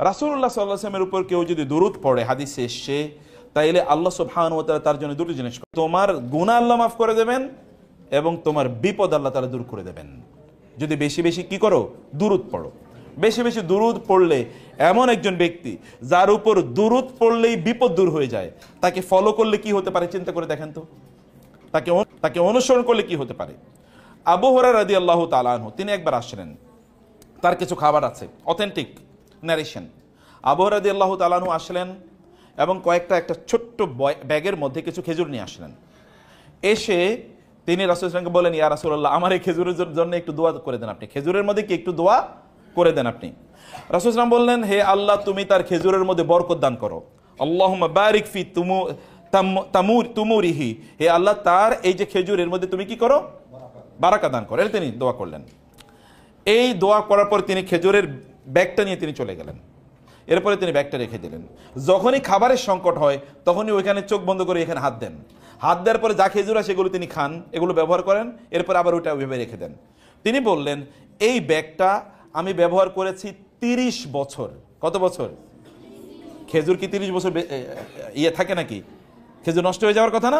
রাসূলুল্লাহ সাল্লাল্লাহু আলাইহি ওয়াসাল্লামের উপর কেউ যদি দুরূদ পড়ে, হাদিসে এসেছে, তাইলে আল্লাহ সুবহানাহু ওয়া তাআলা তার জন্য দুটো জিনিস, তোমার গুনাহ আল্লাহ মাফ করে দেবেন এবং তোমার বিপদ আল্লাহ তাআলা দূর করে দেবেন। যদি বেশি বেশি কি করো, দুরূদ পড়ো। বেশি বেশি দুরূদ পড়লে এমন একজন ব্যক্তি যার উপর দুরূদ পড়লেই বিপদ দূর হয়ে যায়, তাকে ফলো করলে কি হতে পারে চিন্তা করে দেখেন তো, তাকে অনুসরণ করলে কি হতে পারে। আবু হুরায়রা রাদিয়াল্লাহু তাআলা আনহু তিনি একবার আসলেন, তার কিছু খাবার আছে, অথেন্টিক ন্যারেশন। আবু হুরায়রা রাদিয়াল্লাহু তাআলা আনহু আসলেন এবং একটা ছোট্ট ব্যাগের মধ্যে কিছু খেজুর নিয়ে আসলেন। এসে তিনি রাসূল সাল্লাল্লাহু আলাইহি ওয়াসাল্লামকে বলেন, ইয়া রাসূলুল্লাহ, আমার এই খেজুরের জন্য একটু দোয়া করে দেন আপনি, খেজুরের মধ্যে কি একটু দোয়া করে দেন আপনি। রাসূল সাল্লাল্লাহু আলাইহি ওয়াসাল্লাম বললেন, হে আল্লাহ, তুমি তার খেজুরের মধ্যে বরকত দান করো। আল্লাহুম্মা বারিক ফি তুমুরিহি, হে আল্লাহ, তার এই যে খেজুরের মধ্যে তুমি কি করো, বারাকা দান করো। তিনি দোয়া করলেন। এই দোয়া করার পর তিনি খেজুরের ব্যাগটা নিয়ে তিনি চলে গেলেন। এরপরে তিনি ব্যাগটা রেখে দিলেন। যখনই খাবারের সংকট হয় তখনই ওইখানে চোখ বন্ধ করে এখানে হাত দেন। হাত দেওয়ার পরে যা খেজুর আছে সেগুলো তিনি খান, এগুলো ব্যবহার করেন, এরপর আবার ওইটা ওইভাবে রেখে দেন। তিনি বললেন, এই ব্যাগটা আমি ব্যবহার করেছি 30 বছর। কত বছর? খেজুর কি 30 বছর ইয়ে থাকে নাকি? খেজুর নষ্ট হয়ে যাওয়ার কথা না।